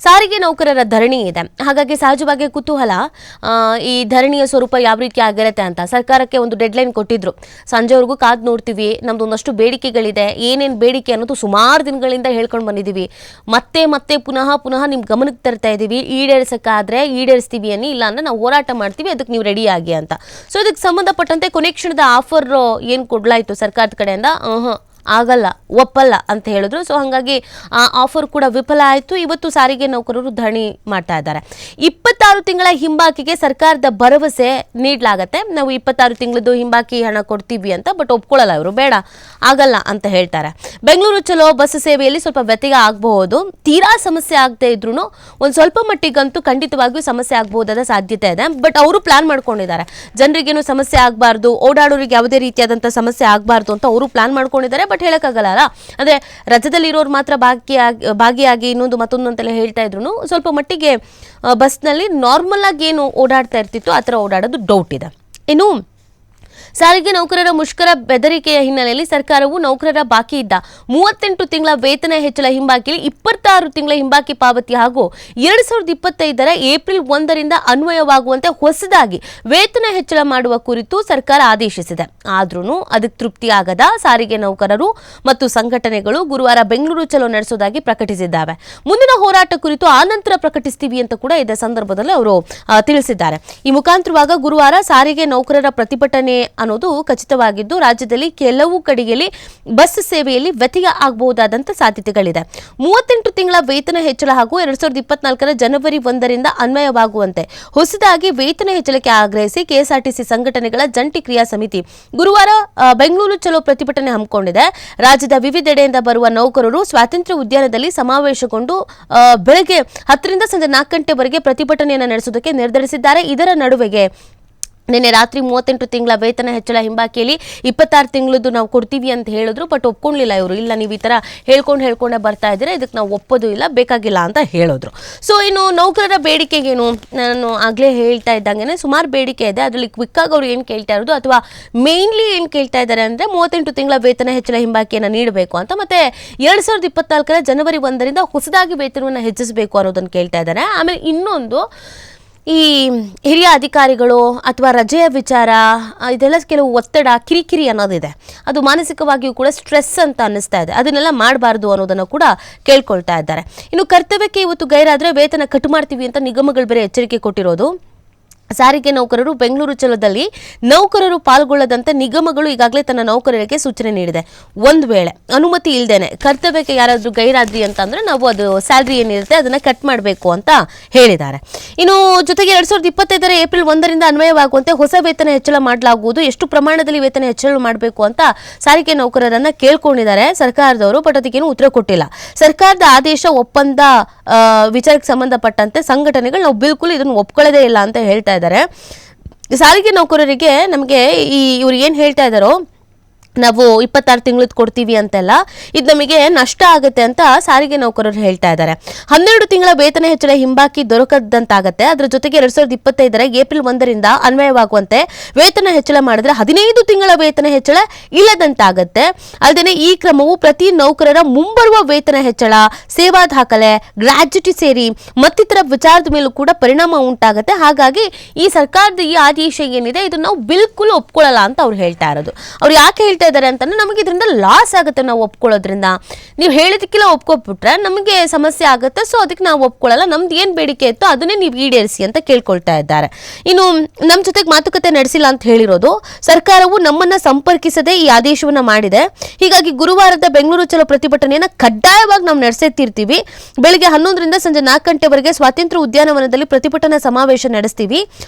ಸಾರಿಗೆ ನೌಕರರ ಧರಣಿ ಇದೆ. ಹಾಗಾಗಿ ಸಹಜವಾಗಿ ಕುತೂಹಲ ಈ ಧರಣಿಯ ಸ್ವರೂಪ ಯಾವ ರೀತಿ ಆಗಿರುತ್ತೆ ಅಂತ ಸರ್ಕಾರಕ್ಕೆ ಒಂದು ಡೆಡ್ಲೈನ್ ಕೊಟ್ಟಿದ್ರು. ಸಂಜೆವರೆಗೂ ಕಾದು ನೋಡ್ತೀವಿ, ನಮ್ದು ಒಂದಷ್ಟು ಬೇಡಿಕೆಗಳಿದೆ, ಏನೇನು ಬೇಡಿಕೆ ಅನ್ನೋದು ಸುಮಾರು ದಿನಗಳಿಂದ ಹೇಳ್ಕೊಂಡು ಬಂದಿದ್ದೀವಿ. ಮತ್ತೆ ಮತ್ತೆ ಪುನಃ ಪುನಃ ನಿಮ್ಮ ಗಮನಕ್ಕೆ ತರ್ತಾ ಇದ್ದೀವಿ. ಈಡೇರಿಸಕ್ಕಾದ್ರೆ ಈಡೇರಿಸ್ತೀವಿ ಅನ್ನಿ, ಇಲ್ಲ ಅಂದ್ರೆ ನಾವು ಹೋರಾಟ ಮಾಡ್ತೀವಿ, ಅದಕ್ಕೆ ನೀವು ರೆಡಿ ಆಗಿ ಅಂತ. ಸೊ ಇದಕ್ಕೆ ಸಂಬಂಧಪಟ್ಟಂತೆ ಕೊನೆ ಕ್ಷಣದ ಆಫರ್ ಏನು ಕೊಡ್ಲಾಯ್ತು ಸರ್ಕಾರದ ಕಡೆಯಿಂದ, ಆಗಲ್ಲ, ಒಪ್ಪಲ್ಲ ಅಂತ ಹೇಳಿದ್ರು. ಸೊ ಹಾಗಾಗಿ ಆ ಆಫರ್ ಕೂಡ ವಿಫಲ ಆಯಿತು. ಇವತ್ತು ಸಾರಿಗೆ ನೌಕರರು ಧರಣಿ ಮಾಡ್ತಾ ಇದ್ದಾರೆ. 26 ತಿಂಗಳ ಹಿಂಬಾಕಿಗೆ ಸರ್ಕಾರದ ಭರವಸೆ ನೀಡಲಾಗತ್ತೆ, ನಾವು 26 ತಿಂಗಳದ್ದು ಹಿಂಬಾಕಿ ಹಣ ಕೊಡ್ತೀವಿ ಅಂತ. ಬಟ್ ಒಪ್ಕೊಳ್ಳಲ್ಲ ಇವರು, ಬೇಡ ಆಗಲ್ಲ ಅಂತ ಹೇಳ್ತಾರೆ. ಬೆಂಗಳೂರು ಚಲೋ ಬಸ್ ಸೇವೆಯಲ್ಲಿ ಸ್ವಲ್ಪ ವ್ಯತ್ಯಯ ಆಗಬಹುದು. ತೀರಾ ಸಮಸ್ಯೆ ಆಗದೆ ಇದ್ರೂ ಒಂದು ಸ್ವಲ್ಪ ಮಟ್ಟಿಗಂತೂ ಖಂಡಿತವಾಗಿಯೂ ಸಮಸ್ಯೆ ಆಗಬಹುದಾದ ಸಾಧ್ಯತೆ ಇದೆ. ಬಟ್ ಅವರು ಪ್ಲಾನ್ ಮಾಡ್ಕೊಂಡಿದ್ದಾರೆ, ಜನರಿಗೇನು ಸಮಸ್ಯೆ ಆಗಬಾರ್ದು, ಓಡಾಡೋರಿಗೆ ಯಾವುದೇ ರೀತಿಯಾದಂಥ ಸಮಸ್ಯೆ ಆಗಬಾರ್ದು ಅಂತ ಅವರು ಪ್ಲಾನ್ ಮಾಡ್ಕೊಂಡಿದ್ದಾರೆ. ಬಟ್ ಹೇಳಕ್ಕಾಗಲ್ಲ, ಅಂದ್ರೆ ರಜದಲ್ಲಿರೋರು ಮಾತ್ರ ಭಾಗಿಯಾಗಿ ಇನ್ನೊಂದು ಮತ್ತೊಂದು ಅಂತೆಲ್ಲ ಹೇಳ್ತಾ ಇದ್ರು. ಸ್ವಲ್ಪ ಮಟ್ಟಿಗೆ ಬಸ್ನಲ್ಲಿ ನಾರ್ಮಲ್ ಆಗಿ ಏನು ಓಡಾಡ್ತಾ ಇರ್ತಿತ್ತು ಆ ಥರ ಓಡಾಡೋದು ಡೌಟ್ ಇದೆ. ಇನ್ನು ಸಾರಿಗೆ ನೌಕರರ ಮುಷ್ಕರ ಬೆದರಿಕೆಯ ಹಿನ್ನೆಲೆಯಲ್ಲಿ ಸರ್ಕಾರವು ನೌಕರರ ಬಾಕಿ ಇದ್ದ 38 ತಿಂಗಳ ವೇತನ ಹೆಚ್ಚಳ ಹಿಂಬಾಕಿಯಲ್ಲಿ 26 ತಿಂಗಳ ಹಿಂಬಾಕಿ ಪಾವತಿ ಹಾಗೂ 2025 ಏಪ್ರಿಲ್ 1ರಿಂದ ಅನ್ವಯವಾಗುವಂತೆ ಹೊಸದಾಗಿ ವೇತನ ಹೆಚ್ಚಳ ಮಾಡುವ ಕುರಿತು ಸರ್ಕಾರ ಆದೇಶಿಸಿದೆ. ಆದ್ರೂ ಅದಕ್ಕೆ ತೃಪ್ತಿಯಾಗದ ಸಾರಿಗೆ ನೌಕರರು ಮತ್ತು ಸಂಘಟನೆಗಳು ಗುರುವಾರ ಬೆಂಗಳೂರು ಚಲೋ ನಡೆಸುವುದಾಗಿ ಪ್ರಕಟಿಸಿದ್ದಾವೆ. ಮುಂದಿನ ಹೋರಾಟ ಕುರಿತು ಆನಂತರ ಪ್ರಕಟಿಸ್ತೀವಿ ಅಂತ ಕೂಡ ಇದೇ ಸಂದರ್ಭದಲ್ಲಿ ಅವರು ತಿಳಿಸಿದ್ದಾರೆ. ಈ ಮುಖಾಂತರವಾಗ ಗುರುವಾರ ಸಾರಿಗೆ ನೌಕರರ ಪ್ರತಿಭಟನೆ ಅನ್ನೋದು ಖಚಿತವಾಗಿದ್ದು, ರಾಜ್ಯದಲ್ಲಿ ಕೆಲವು ಕಡೆಯಲ್ಲಿ ಬಸ್ ಸೇವೆಯಲ್ಲಿ ವ್ಯತ್ಯಯ ಆಗಬಹುದಾದಂತ ಸಾಧ್ಯತೆಗಳಿದೆ. 38 ತಿಂಗಳ ವೇತನ ಹೆಚ್ಚಳ ಹಾಗೂ 2024 ಜನವರಿ 1ರಿಂದ ಅನ್ವಯವಾಗುವಂತೆ ಹೊಸದಾಗಿ ವೇತನ ಹೆಚ್ಚಳಕ್ಕೆ ಆಗ್ರಹಿಸಿ ಕೆಎಸ್ಆರ್ಟಿಸಿ ಸಂಘಟನೆಗಳ ಜಂಟಿ ಕ್ರಿಯಾ ಸಮಿತಿ ಗುರುವಾರ ಬೆಂಗಳೂರು ಚಲೋ ಪ್ರತಿಭಟನೆ ಹಮ್ಮಿಕೊಂಡಿದೆ. ರಾಜ್ಯದ ವಿವಿಧೆಡೆಯಿಂದ ಬರುವ ನೌಕರರು ಸ್ವಾತಂತ್ರ್ಯ ಉದ್ಯಾನದಲ್ಲಿ ಸಮಾವೇಶಗೊಂಡು ಬೆಳಗ್ಗೆ 10ರಿಂದ ಸಂಜೆ 4 ಗಂಟೆವರೆಗೆ ಪ್ರತಿಭಟನೆಯನ್ನು ನಡೆಸುವುದಕ್ಕೆ ನಿರ್ಧರಿಸಿದ್ದಾರೆ. ಇದರ ನಡುವೆಗೆ ನಿನ್ನೆ ರಾತ್ರಿ 38 ತಿಂಗಳ ವೇತನ ಹೆಚ್ಚಳ ಹಿಂಬಾಕಿಯಲ್ಲಿ 26 ತಿಂಗಳದ್ದು ನಾವು ಕೊಡ್ತೀವಿ ಅಂತ ಹೇಳಿದ್ರು. ಬಟ್ ಒಪ್ಕೊಳ್ಳಿಲ್ಲ ಇವರು. ಇಲ್ಲ, ನೀವು ಈ ಥರ ಹೇಳ್ಕೊಂಡೇ ಬರ್ತಾ ಇದ್ದೀರಾ, ಇದಕ್ಕೆ ನಾವು ಒಪ್ಪೋದು ಇಲ್ಲ, ಬೇಕಾಗಿಲ್ಲ ಅಂತ ಹೇಳಿದ್ರು. ಸೊ ಇನ್ನು ನೌಕರರ ಬೇಡಿಕೆಗೇನು, ನಾನು ಆಗಲೇ ಹೇಳ್ತಾ ಇದ್ದಂಗೆ ಸುಮಾರು ಬೇಡಿಕೆ ಇದೆ. ಅದರಲ್ಲಿ ಕ್ವಿಕ್ಕಾಗಿ ಅವರು ಏನು ಕೇಳ್ತಾ ಇರೋದು ಅಥವಾ ಮೇನ್ಲಿ ಏನು ಕೇಳ್ತಾ ಇದ್ದಾರೆ ಅಂದರೆ 38 ತಿಂಗಳ ವೇತನ ಹೆಚ್ಚಳ ಹಿಂಬಾಕಿಯನ್ನು ನೀಡಬೇಕು ಅಂತ, ಮತ್ತು 2024 ಜನವರಿ 1ರಿಂದ ಹೊಸದಾಗಿ ವೇತನವನ್ನು ಹೆಚ್ಚಿಸಬೇಕು ಅನ್ನೋದನ್ನು ಕೇಳ್ತಾ ಇದ್ದಾರೆ. ಆಮೇಲೆ ಇನ್ನೊಂದು, ಈ ಹಿರಿಯ ಅಧಿಕಾರಿಗಳು ಅಥವಾ ರಜೆಯ ವಿಚಾರ, ಇದೆಲ್ಲ ಕೆಲವು ಒತ್ತಡ, ಕಿರಿಕಿರಿ ಅನ್ನೋದಿದೆ. ಅದು ಮಾನಸಿಕವಾಗಿಯೂ ಕೂಡ ಸ್ಟ್ರೆಸ್ ಅಂತ ಅನ್ನಿಸ್ತಾ ಇದೆ. ಅದನ್ನೆಲ್ಲ ಮಾಡಬಾರ್ದು ಅನ್ನೋದನ್ನು ಕೂಡ ಕೇಳ್ಕೊಳ್ತಾ ಇದ್ದಾರೆ. ಇನ್ನು ಕರ್ತವ್ಯಕ್ಕೆ ಇವತ್ತು ಗೈರಾದರೆ ವೇತನ ಕಟ್ ಮಾಡ್ತೀವಿ ಅಂತ ನಿಗಮಗಳು ಬೇರೆ ಎಚ್ಚರಿಕೆ ಕೊಟ್ಟಿರೋದು. ಸಾರಿಗೆ ನೌಕರರು ಬೆಂಗಳೂರು ಚಲೋದಲ್ಲಿ ನೌಕರರು ಪಾಲ್ಗೊಳ್ಳದಂತೆ ನಿಗಮಗಳು ಈಗಾಗಲೇ ತನ್ನ ನೌಕರರಿಗೆ ಸೂಚನೆ ನೀಡಿದೆ. ಒಂದು ವೇಳೆ ಅನುಮತಿ ಇಲ್ಲದೇನೆ ಕರ್ತವ್ಯಕ್ಕೆ ಯಾರಾದರೂ ಗೈರಾದ್ರಿ ಅಂತಂದ್ರೆ ನಾವು ಅದು ಸ್ಯಾಲ್ರಿ ಏನಿರುತ್ತೆ ಅದನ್ನ ಕಟ್ ಮಾಡಬೇಕು ಅಂತ ಹೇಳಿದ್ದಾರೆ. ಇನ್ನು ಜೊತೆಗೆ 2025 ಏಪ್ರಿಲ್ 1ರಿಂದ ಅನ್ವಯವಾಗುವಂತೆ ಹೊಸ ವೇತನ ಹೆಚ್ಚಳ ಮಾಡಲಾಗುವುದು. ಎಷ್ಟು ಪ್ರಮಾಣದಲ್ಲಿ ವೇತನ ಹೆಚ್ಚಳ ಮಾಡಬೇಕು ಅಂತ ಸಾರಿಗೆ ನೌಕರರನ್ನ ಕೇಳ್ಕೊಂಡಿದ್ದಾರೆ ಸರ್ಕಾರದವರು. ಬಟ್ ಅದಕ್ಕೇನು ಉತ್ತರ ಕೊಟ್ಟಿಲ್ಲ. ಸರ್ಕಾರದ ಆದೇಶ ಒಪ್ಪಂದ ವಿಚಾರಕ್ಕೆ ಸಂಬಂಧಪಟ್ಟಂತೆ ಸಂಘಟನೆಗಳು ನಾವು ಬಿಲ್ಕುಲ್ ಇದನ್ನು ಒಪ್ಕೊಳ್ಳೋದೇ ಇಲ್ಲ ಅಂತ ಹೇಳ್ತಾ ಇದ್ದಾರೆ. ಸಾರಿಗೆ ನೌಕರರಿಗೆ ನಮಗೆ ಇವ್ರು ಏನು ಹೇಳ್ತಾ ಇದ್ದಾರೋ, ನಾವು 26 ತಿಂಗಳದ್ದು ಕೊಡ್ತೀವಿ ಅಂತೆಲ್ಲ, ಇದು ನಮಗೆ ನಷ್ಟ ಆಗುತ್ತೆ ಅಂತ ಸಾರಿಗೆ ನೌಕರರು ಹೇಳ್ತಾ ಇದ್ದಾರೆ. 12 ತಿಂಗಳ ವೇತನ ಹೆಚ್ಚಳ ಹಿಂಬಾಕಿ ದೊರಕದಂತಾಗತ್ತೆ. ಅದರ ಜೊತೆಗೆ 2025 ಏಪ್ರಿಲ್ 1ರಿಂದ ಅನ್ವಯವಾಗುವಂತೆ ವೇತನ ಹೆಚ್ಚಳ ಮಾಡಿದ್ರೆ 15 ತಿಂಗಳ ವೇತನ ಹೆಚ್ಚಳ ಇಲ್ಲದಂತಾಗತ್ತೆ. ಅಲ್ಲದೆ ಈ ಕ್ರಮವು ಪ್ರತಿ ನೌಕರರ ಮುಂಬರುವ ವೇತನ ಹೆಚ್ಚಳ, ಸೇವಾ ದಾಖಲೆ, ಗ್ರಾಜ್ಯುಟಿ ಸೇರಿ ಮತ್ತಿತರ ವಿಚಾರದ ಮೇಲೂ ಕೂಡ ಪರಿಣಾಮ ಉಂಟಾಗುತ್ತೆ. ಹಾಗಾಗಿ ಈ ಸರ್ಕಾರದ ಈ ಆದೇಶ ಏನಿದೆ ಇದನ್ನು ನಾವು ಬಿಲ್ಕುಲ್ ಒಪ್ಕೊಳ್ಳಲ್ಲ ಅಂತ ಅವ್ರು ಹೇಳ್ತಾ ಇರೋದು. ಅವ್ರು ಯಾಕೆ ಹೇಳ್ತಾ ಇದ್ದಾರೆ ಅಂತಂದ್ರೆ, ನಮಗೆ ಇದರಿಂದ ಲಾಸ್ ಆಗುತ್ತೆ ನಾವು ಒಪ್ಕೊಳ್ಳೋದ್ರಿಂದ. ನೀವು ಹೇಳಿದಕ್ಕೆಲ್ಲ ಒಪ್ಕೊಬಿಟ್ರೆ ನಮಗೆ ಸಮಸ್ಯೆ ಆಗುತ್ತೆ. ಸೊ ಅದಕ್ಕೆ ನಾವು ಒಪ್ಕೊಳ್ಳಲ್ಲ, ನಮ್ದು ಏನು ಬೇಡಿಕೆ ಇತ್ತು ಅದನ್ನೇ ನೀವು ಈಡೇರಿಸಿ ಅಂತ ಕೇಳ್ಕೊಳ್ತಾ ಇದ್ದಾರೆ. ಇನ್ನು ನಮ್ಮ ಜೊತೆಗೆ ಮಾತುಕತೆ ನಡೆಸಿಲ್ಲ ಅಂತ ಹೇಳಿರೋದು. ಸರ್ಕಾರವು ನಮ್ಮನ್ನ ಸಂಪರ್ಕಿಸದೆ ಈ ಆದೇಶವನ್ನ ಮಾಡಿದೆ. ಹೀಗಾಗಿ ಗುರುವಾರದ ಬೆಂಗಳೂರು ಚಲೋ ಪ್ರತಿಭಟನೆಯನ್ನ ಕಡ್ಡಾಯವಾಗಿ ನಾವು ನಡೆಸುತ್ತಿರ್ತೀವಿ. ಬೆಳಗ್ಗೆ 11ರಿಂದ ಸಂಜೆ 4 ಗಂಟೆವರೆಗೆ ಸ್ವಾತಂತ್ರ್ಯ ಉದ್ಯಾನವನದಲ್ಲಿ ಪ್ರತಿಭಟನಾ ಸಮಾವೇಶ ನಡೆಸ್ತೀವಿ.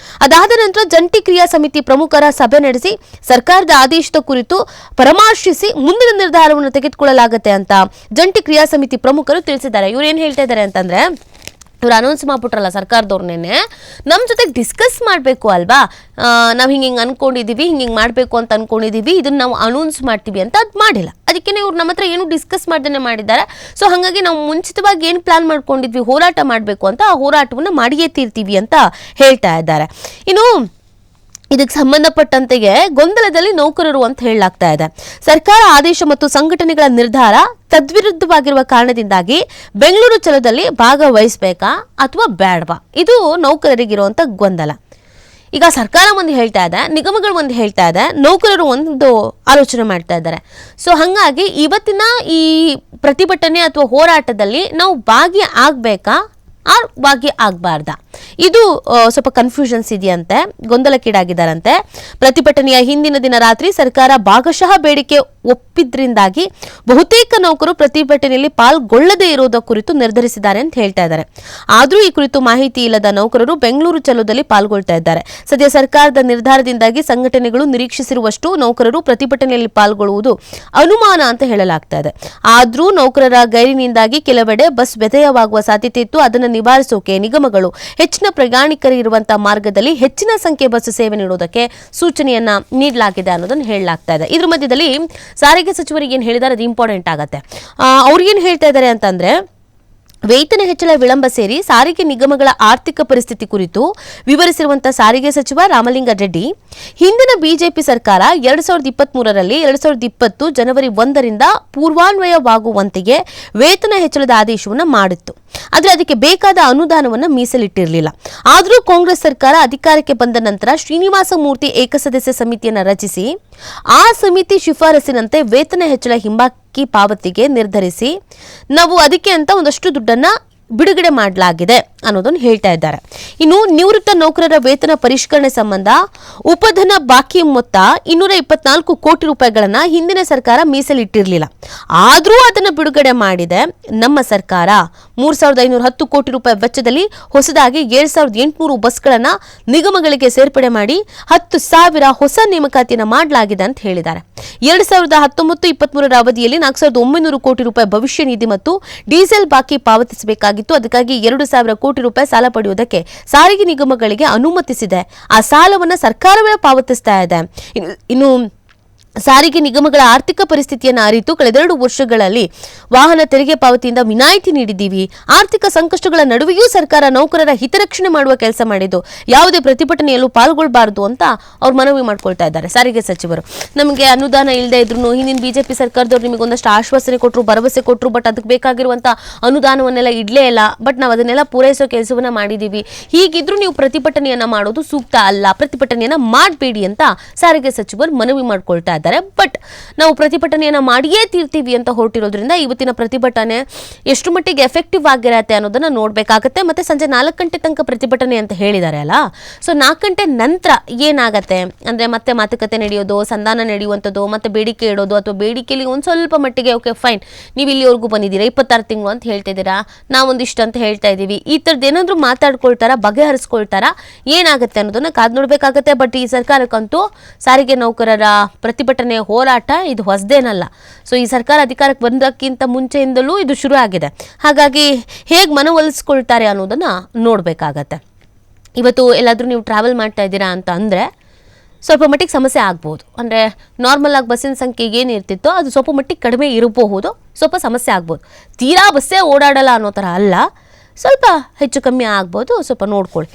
ಅದಾದ ನಂತರ ಜಂಟಿ ಕ್ರಿಯಾ ಸಮಿತಿ ಪ್ರಮುಖರ ಸಭೆ ನಡೆಸಿ ಸರ್ಕಾರದ ಆದೇಶದ ಕುರಿತು ಪರಾಮರ್ಶಿಸಿ ಮುಂದಿನ ನಿರ್ಧಾರವನ್ನು ತೆಗೆದುಕೊಳ್ಳಲಾಗುತ್ತೆ ಅಂತ ಜಂಟಿ ಕ್ರಿಯಾ ಸಮಿತಿ ಪ್ರಮುಖರು ತಿಳಿಸಿದ್ದಾರೆ. ಇವ್ರು ಏನು ಹೇಳ್ತಾ ಇದ್ದಾರೆ ಅಂತಂದ್ರೆ, ಇವ್ರು ಅನೌನ್ಸ್ ಮಾಡ್ಬಿಟ್ರಲ್ಲ ಸರ್ಕಾರದವ್ರನ್ನೇ, ನಮ್ಮ ಜೊತೆಗೆ ಡಿಸ್ಕಸ್ ಮಾಡಬೇಕು ಅಲ್ವಾ, ನಾವು ಹಿಂಗೆ ಅನ್ಕೊಂಡಿದ್ದೀವಿ, ಹಿಂಗೆ ಮಾಡಬೇಕು ಅಂತ ಅನ್ಕೊಂಡಿದ್ದೀವಿ, ಇದನ್ನು ನಾವು ಅನೌನ್ಸ್ ಮಾಡ್ತೀವಿ ಅಂತ ಅದು ಮಾಡಿಲ್ಲ. ಅದಕ್ಕೆ ಇವ್ರು ನಮ್ಮ ಹತ್ರ ಏನು ಡಿಸ್ಕಸ್ ಮಾಡ್ದೇ ಮಾಡಿದ್ದಾರೆ. ಸೊ ಹಾಗಾಗಿ ನಾವು ಮುಂಚಿತವಾಗಿ ಏನು ಪ್ಲಾನ್ ಮಾಡ್ಕೊಂಡಿದ್ವಿ ಹೋರಾಟ ಮಾಡಬೇಕು ಅಂತ, ಆ ಹೋರಾಟವನ್ನು ಮಾಡಿಯೇ ತೀರ್ತೀವಿ ಅಂತ ಹೇಳ್ತಾ ಇದ್ದಾರೆ. ಇನ್ನು ಇದಕ್ಕೆ ಸಂಬಂಧಪಟ್ಟಂತೆಯೇ ಗೊಂದಲದಲ್ಲಿ ನೌಕರರು ಅಂತ ಹೇಳಲಾಗ್ತಾ ಇದೆ. ಸರ್ಕಾರ ಆದೇಶ ಮತ್ತು ಸಂಘಟನೆಗಳ ನಿರ್ಧಾರ ತದ್ವಿರುದ್ಧವಾಗಿರುವ ಕಾರಣದಿಂದಾಗಿ ಬೆಂಗಳೂರು ಚಲೋದಲ್ಲಿ ಭಾಗವಹಿಸಬೇಕಾ ಅಥವಾ ಬೇಡವಾ, ಇದು ನೌಕರರಿಗಿರುವಂತ ಗೊಂದಲ. ಈಗ ಸರ್ಕಾರ ಒಂದು ಹೇಳ್ತಾ ಇದೆ, ನಿಗಮಗಳು ಒಂದು ಹೇಳ್ತಾ ಇದೆ, ನೌಕರರು ಒಂದು ಆಲೋಚನೆ ಮಾಡ್ತಾ ಇದ್ದಾರೆ. ಸೊ ಹಾಗಾಗಿ ಇವತ್ತಿನ ಈ ಪ್ರತಿಭಟನೆ ಅಥವಾ ಹೋರಾಟದಲ್ಲಿ ನಾವು ಭಾಗಿ ಆಗಬೇಕಾ ಭಾಗಿ ಆಗಬಾರ್ದ, ಇದು ಸ್ವಲ್ಪ ಕನ್ಫ್ಯೂಷನ್ಸ್ ಇದೆಯಂತೆ, ಗೊಂದಲಕ್ಕೀಡಾಗಿದ್ದಾರಂತೆ. ಪ್ರತಿಭಟನೆಯ ಹಿಂದಿನ ದಿನ ರಾತ್ರಿ ಸರ್ಕಾರ ಭಾಗಶಃ ಬೇಡಿಕೆ ಒಪ್ಪಿದ್ರಿಂದಾಗಿ ಬಹುತೇಕ ನೌಕರು ಪ್ರತಿಭಟನೆಯಲ್ಲಿ ಪಾಲ್ಗೊಳ್ಳದೇ ಇರುವುದರ ಕುರಿತು ನಿರ್ಧರಿಸಿದ್ದಾರೆ ಅಂತ ಹೇಳ್ತಾ ಇದ್ದಾರೆ. ಆದರೂ ಈ ಕುರಿತು ಮಾಹಿತಿ ಇಲ್ಲದ ನೌಕರರು ಬೆಂಗಳೂರು ಚಲೋದಲ್ಲಿ ಪಾಲ್ಗೊಳ್ತಾ ಇದ್ದಾರೆ. ಸದ್ಯ ಸರ್ಕಾರದ ನಿರ್ಧಾರದಿಂದಾಗಿ ಸಂಘಟನೆಗಳು ನಿರೀಕ್ಷಿಸಿರುವಷ್ಟು ನೌಕರರು ಪ್ರತಿಭಟನೆಯಲ್ಲಿ ಪಾಲ್ಗೊಳ್ಳುವುದು ಅನುಮಾನ ಅಂತ ಹೇಳಲಾಗ್ತಾ ಇದೆ. ಆದರೂ ನೌಕರರ ಗೈರಿನಿಂದಾಗಿ ಕೆಲವೆಡೆ ಬಸ್ ವ್ಯತ್ಯಯವಾಗುವ ಸಾಧ್ಯತೆ ಇತ್ತು. ಅದನ್ನು ನಿವಾರಿಸೋಕೆ ನಿಗಮಗಳು ಹೆಚ್ಚಿನ ಪ್ರಯಾಣಿಕರು ಇರುವಂತಹ ಮಾರ್ಗದಲ್ಲಿ ಹೆಚ್ಚಿನ ಸಂಖ್ಯೆ ಬಸ್ ಸೇವೆ ನೀಡುವುದಕ್ಕೆ ಸೂಚನೆಯನ್ನ ನೀಡಲಾಗಿದೆ ಅನ್ನೋದನ್ನು ಹೇಳಲಾಗ್ತಾ ಇದೆ. ಇದ್ರ ಮಧ್ಯದಲ್ಲಿ ಸಾರಿಗೆ ಸಚಿವರಿಗೆ ಏನು ಹೇಳಿದ್ದಾರೆ ಅದು ಇಂಪಾರ್ಟೆಂಟ್ ಆಗತ್ತೆ. ಅವ್ರಿಗೇನು ಹೇಳ್ತಾ ಇದ್ದಾರೆ ಅಂತಂದ್ರೆ, ವೇತನ ಹೆಚ್ಚಳ ವಿಳಂಬ ಸೇರಿ ಸಾರಿಗೆ ನಿಗಮಗಳ ಆರ್ಥಿಕ ಪರಿಸ್ಥಿತಿ ಕುರಿತು ವಿವರಿಸಿರುವಂತಹ ಸಾರಿಗೆ ಸಚಿವ ರಾಮಲಿಂಗಾರೆಡ್ಡಿ, ಹಿಂದಿನ ಬಿಜೆಪಿ ಸರ್ಕಾರ 2023ರಲ್ಲಿ 2020 ಜನವರಿ 1ರಿಂದ ಪೂರ್ವಾನ್ವಯವಾಗುವಂತೆಯೇ ವೇತನ ಹೆಚ್ಚಳದ ಆದೇಶವನ್ನು ಮಾಡಿತ್ತು. ಆದರೆ ಅದಕ್ಕೆ ಬೇಕಾದ ಅನುದಾನವನ್ನು ಮೀಸಲಿಟ್ಟಿರಲಿಲ್ಲ. ಆದರೂ ಕಾಂಗ್ರೆಸ್ ಸರ್ಕಾರ ಅಧಿಕಾರಕ್ಕೆ ಬಂದ ನಂತರ ಶ್ರೀನಿವಾಸ ಮೂರ್ತಿ ಏಕಸದಸ್ಯ ಸಮಿತಿಯನ್ನು ರಚಿಸಿ ಆ ಸಮಿತಿ ಶಿಫಾರಸಿನಂತೆ ವೇತನ ಹೆಚ್ಚಳ ಹಿಂಬಾಕಿ ಪಾವತಿಗೆ ನಿರ್ಧರಿಸಿ ನಾವು ಅದಕ್ಕೆ ಅಂತ ಒಂದಷ್ಟು ದುಡ್ಡನ್ನ ಬಿಡುಗಡೆ ಮಾಡಲಾಗಿದೆ ಅನ್ನೋದನ್ನು ಹೇಳ್ತಾ ಇದ್ದಾರೆ. ಇನ್ನು ನಿವೃತ್ತ ನೌಕರರ ವೇತನ ಪರಿಷ್ಕರಣೆ ಸಂಬಂಧ ಉಪಧನ ಬಾಕಿ ಮೊತ್ತ 224 ಕೋಟಿ ರೂಪಾಯಿಗಳನ್ನ ಹಿಂದಿನ ಸರ್ಕಾರ ಮೀಸಲಿಟ್ಟಿರಲಿಲ್ಲ. ಆದರೂ ಅದನ್ನು ಬಿಡುಗಡೆ ಮಾಡಿದೆ ನಮ್ಮ ಸರ್ಕಾರ. 3510 ಕೋಟಿ ರೂಪಾಯಿ ವೆಚ್ಚದಲ್ಲಿ ಹೊಸದಾಗಿ 7800 ಬಸ್ಗಳನ್ನ ನಿಗಮಗಳಿಗೆ ಸೇರ್ಪಡೆ ಮಾಡಿ 10,000 ಹೊಸ ನೇಮಕಾತಿಯನ್ನು ಮಾಡಲಾಗಿದೆ ಅಂತ ಹೇಳಿದ್ದಾರೆ. 2019-23ರ ಅವಧಿಯಲ್ಲಿ 4,900 ಕೋಟಿ ರೂಪಾಯಿ ಭವಿಷ್ಯ ನಿಧಿ ಮತ್ತು ಡೀಸೆಲ್ ಬಾಕಿ ಪಾವತಿಸಬೇಕಾಗಿತ್ತು. ಅದಕ್ಕಾಗಿ 2,000 ಕೋಟಿ ರೂಪಾಯಿ ಸಾಲ ಪಡೆಯುವುದಕ್ಕೆ ಸಾರಿಗೆ ನಿಗಮಗಳಿಗೆ ಅನುಮತಿಸಿದೆ. ಆ ಸಾಲವನ್ನು ಸರ್ಕಾರವೇ ಪಾವತಿಸ್ತಾ ಇದೆ. ಇನ್ನು ಸಾರಿಗೆ ನಿಗಮಗಳ ಆರ್ಥಿಕ ಪರಿಸ್ಥಿತಿಯನ್ನು ಅರಿತು ಕಳೆದ 2 ವರ್ಷಗಳಲ್ಲಿ ವಾಹನ ತೆರಿಗೆ ಪಾವತಿಯಿಂದ ವಿನಾಯಿತಿ ನೀಡಿದ್ದೀವಿ. ಆರ್ಥಿಕ ಸಂಕಷ್ಟಗಳ ನಡುವೆಯೂ ಸರ್ಕಾರ ನೌಕರರ ಹಿತರಕ್ಷಣೆ ಮಾಡುವ ಕೆಲಸ ಮಾಡಿದ್ದು, ಯಾವುದೇ ಪ್ರತಿಭಟನೆಯಲ್ಲೂ ಪಾಲ್ಗೊಳ್ಳಬಾರದು ಅಂತ ಅವ್ರು ಮನವಿ ಮಾಡ್ಕೊಳ್ತಾ ಇದ್ದಾರೆ ಸಾರಿಗೆ ಸಚಿವರು. ನಮಗೆ ಅನುದಾನ ಇಲ್ಲದೆ ಇದ್ರು ಹಿಂದಿನ ಬಿಜೆಪಿ ಸರ್ಕಾರದವ್ರು ನಿಮಗೆ ಒಂದಷ್ಟು ಆಶ್ವಾಸನೆ ಕೊಟ್ಟರು, ಭರವಸೆ ಕೊಟ್ಟರು, ಬಟ್ ಅದಕ್ಕೆ ಬೇಕಾಗಿರುವಂಥ ಅನುದಾನವನ್ನೆಲ್ಲ ಇಡ್ಲೇ ಇಲ್ಲ. ಬಟ್ ನಾವು ಅದನ್ನೆಲ್ಲ ಪೂರೈಸೋ ಕೆಲಸವನ್ನ ಮಾಡಿದ್ದೀವಿ. ಹೀಗಿದ್ರೂ ನೀವು ಪ್ರತಿಭಟನೆಯನ್ನ ಮಾಡೋದು ಸೂಕ್ತ ಅಲ್ಲ, ಪ್ರತಿಭಟನೆಯನ್ನ ಮಾಡಬೇಡಿ ಅಂತ ಸಾರಿಗೆ ಸಚಿವರು ಮನವಿ ಮಾಡ್ಕೊಳ್ತಾ ಇದ್ದಾರೆ. ಬಟ್ ನಾವು ಪ್ರತಿಭಟನೆಯನ್ನ ಮಾಡಿಯೇ ತೀರ್ತೀವಿ ಅಂತ ಹೊರಟಿರೋದ್ರಿಂದ ಇವತ್ತಿನ ಪ್ರತಿಭಟನೆ ಎಷ್ಟು ಮಟ್ಟಿಗೆ ಎಫೆಕ್ಟಿವ್ ಆಗಿರತ್ತೆ ಅನ್ನೋದನ್ನ ನೋಡ್ಬೇಕಾಗತ್ತೆ. ಮತ್ತೆ ಸಂಜೆ 4 ಗಂಟೆ ತನಕ ಪ್ರತಿಭಟನೆ ಅಂತ ಹೇಳಿದ್ದಾರೆ ಅಲ್ಲ, ಸೊ 4 ಗಂಟೆ ನಂತರ ಏನಾಗತ್ತೆ ಅಂದ್ರೆ ಮತ್ತೆ ಮಾತುಕತೆ ನಡೆಯೋದು, ಸಂಧಾನ ನಡೆಯುವಂಥದ್ದು, ಮತ್ತೆ ಬೇಡಿಕೆ ಇಡೋದು, ಅಥವಾ ಬೇಡಿಕೆಯಲ್ಲಿ ಒಂದು ಸ್ವಲ್ಪ ಮಟ್ಟಿಗೆ ಓಕೆ ಫೈನ್ ನೀವು ಇಲ್ಲಿವರೆಗೂ ಬಂದಿದ್ದೀರಾ, 26 ತಿಂಗಳು ಅಂತ ಹೇಳ್ತಿದ್ದೀರಾ, ನಾವೊಂದಿಷ್ಟು ಅಂತ ಹೇಳ್ತಾ ಇದ್ದೀವಿ, ಈ ಥರದ್ದು ಏನಾದರೂ ಮಾತಾಡ್ಕೊಳ್ತಾರಾ, ಬಗೆಹರಿಸ್ಕೊಳ್ತಾರಾ, ಏನಾಗುತ್ತೆ ಅನ್ನೋದನ್ನ ಕಾದ್ ನೋಡ್ಬೇಕಾಗತ್ತೆ. ಬಟ್ ಈ ಸರ್ಕಾರಕ್ಕಂತೂ ಸಾರಿಗೆ ನೌಕರರ ಪ್ರತಿಭಟನೆ ಹೋರಾಟ ಇದು ಹೊಸದೇನಲ್ಲ. ಸೊ ಈ ಸರ್ಕಾರ ಅಧಿಕಾರಕ್ಕೆ ಬಂದಕ್ಕಿಂತ ಮುಂಚೆಯಿಂದಲೂ ಇದು ಶುರು ಆಗಿದೆ. ಹಾಗಾಗಿ ಹೇಗೆ ಮನವೊಲಿಸ್ಕೊಳ್ತಾರೆ ಅನ್ನೋದನ್ನ ನೋಡ್ಬೇಕಾಗತ್ತೆ. ಇವತ್ತು ಎಲ್ಲಾದ್ರೂ ನೀವು ಟ್ರಾವೆಲ್ ಮಾಡ್ತಾ ಇದ್ದೀರಾ ಅಂತ ಅಂದರೆ ಸ್ವಲ್ಪ ಮಟ್ಟಿಗೆ ಸಮಸ್ಯೆ ಆಗ್ಬೋದು. ಅಂದರೆ ನಾರ್ಮಲ್ ಆಗಿ ಬಸ್ಸಿನ ಸಂಖ್ಯೆ ಏನಿರ್ತಿತ್ತೋ ಅದು ಸ್ವಲ್ಪ ಮಟ್ಟಿಗೆ ಕಡಿಮೆ ಇರಬಹುದು, ಸ್ವಲ್ಪ ಸಮಸ್ಯೆ ಆಗ್ಬೋದು. ತೀರಾ ಬಸ್ಸೇ ಓಡಾಡಲ್ಲ ಅನ್ನೋ ಥರ ಅಲ್ಲ, ಸ್ವಲ್ಪ ಹೆಚ್ಚು ಕಮ್ಮಿ ಆಗ್ಬೋದು, ಸ್ವಲ್ಪ ನೋಡ್ಕೊಳ್ಳಿ.